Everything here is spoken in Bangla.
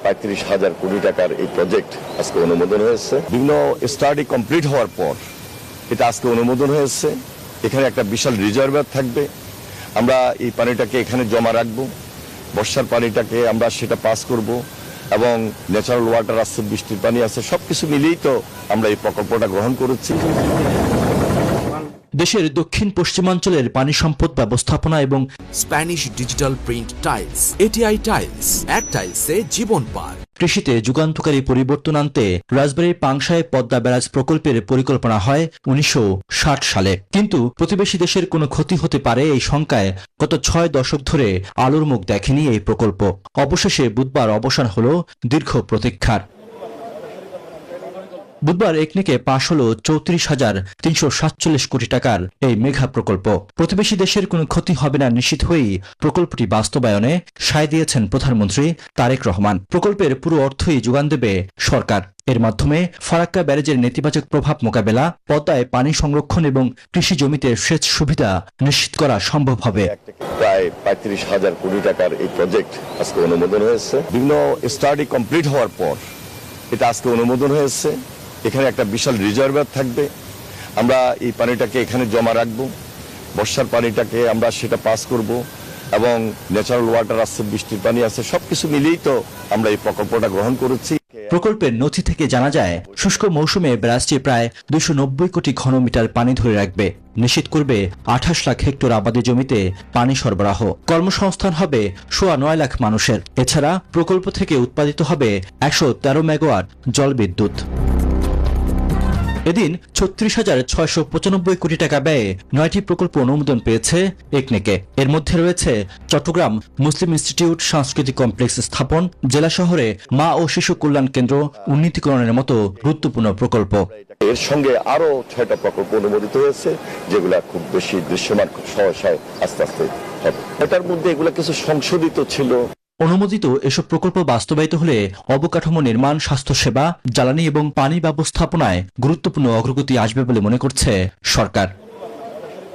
প্রায় ৩৫,০০০ কোটি টাকার এই প্রজেক্ট আজকে অনুমোদন হয়েছে। বিভিন্ন স্টাডি কমপ্লিট হওয়ার পর এটা আজকে অনুমোদন হয়েছে। এখানে একটা বিশাল রিজার্ভার থাকবে। আমরা এই পানিটাকে এখানে জমা রাখবো, বর্ষার পানিটাকে আমরা সেটা পাস করব, এবং ন্যাচারাল ওয়াটার আছে, বৃষ্টির পানি আছে, সবকিছু মিলিয়েই তো আমরা এই প্রকল্পটা গ্রহণ করেছি। দেশের দক্ষিণ পশ্চিমাঞ্চলের পানি সম্পদ ব্যবস্থাপনা এবং Spanish digital print tiles, ATI tiles, এক টাইলসে জীবন পার। কৃষিতে যুগান্তকারী পরিবর্তন আনতে রাজবাড়ীর পাংশায় পদ্মা ব্যারাজ প্রকল্পের পরিকল্পনা হয় ১৯৬০ সালে, কিন্তু প্রতিবেশী দেশের কোনো ক্ষতি হতে পারে এই শঙ্কায় গত ৬ দশক ধরে আলোর মুখ দেখেনি এই প্রকল্প। অবশেষে বুধবার অবসান হল দীর্ঘ প্রতীক্ষার। বুধবার একনেকে পাশ হল ৩৪,৩৪৭ কোটি টাকার এই মেঘা প্রকল্প। প্রতিবেশী দেশের কোনো ক্ষতি হবে না নিশ্চিত হয়েই প্রকল্পটি বাস্তবায়নে সায় দিয়েছেন প্রধানমন্ত্রী তারেক রহমান। প্রকল্পের পুরো অর্থই যোগান দেবে সরকার। এর মাধ্যমে ফারাক্কা ব্যারেজের নেতিবাচক প্রভাব মোকাবেলা, পদ্মায় পানি সংরক্ষণ এবং কৃষি জমিতে সেচ সুবিধা নিশ্চিত করা সম্ভব হবে। প্রায় ৩৫,০০০ কোটি টাকার এই প্রজেক্ট আজকে অনুমোদন হয়েছে। বিভিন্ন স্টাডি কমপ্লিট হওয়ার পর এটা আজকে অনুমোদন হয়েছে। এখানে একটা বিশাল রিজার্ভার থাকবে। আমরা এই পানিটাকে এখানে জমা রাখবো, বর্ষার পানিটাকে আমরা সেটা পাস করব, এবং ন্যাচারাল ওয়াটার আছে, বৃষ্টির পানি আছে, সবকিছু মিলিয়েই তো আমরা এই প্রকল্পটা গ্রহণ করেছি। প্রকল্পের নথি থেকে জানা যায়, শুষ্ক মৌসুমে ব্যারাজটি প্রায় ২৯০ কোটি ঘনমিটার পানি ধরে রাখবে, নিশ্চিত করবে ২৮ লাখ হেক্টর আবাদি জমিতে পানি সরবরাহ। কর্মসংস্থান হবে ৯.৫ লাখ মানুষের। এছাড়া প্রকল্প থেকে উৎপাদিত হবে ১১৩ মেগাওয়াট জলবিদ্যুৎ। এদিন ৩৬,৬৯৫ কোটি টাকা ব্যয়ে ৯টি প্রকল্প অনুমোদন পেয়েছে একনেকে। এর মধ্যে রয়েছে চট্টগ্রাম মুসলিম ইনস্টিটিউট সাংস্কৃতিক কমপ্লেক্স স্থাপন, জেলা শহরে মা ও শিশু কল্যাণ কেন্দ্র উন্নীতকরণের মতো গুরুত্বপূর্ণ প্রকল্প। এর সঙ্গে আরো ৬টা প্রকল্প অনুমোদিত হয়েছে, যেগুলা খুব বেশি দৃশ্যমান সহসায় আস্তে আস্তে হবে। এটার মধ্যে এগুলা কিছু সংশোধিত ছিল। অনুমোদিত এসব প্রকল্প বাস্তবায়িত হলে অবকাঠামো নির্মাণ, স্বাস্থ্যসেবা, জ্বালানি এবং পানি ব্যবস্থাপনায় গুরুত্বপূর্ণ অগ্রগতি আসবে বলে মনে করছে সরকার।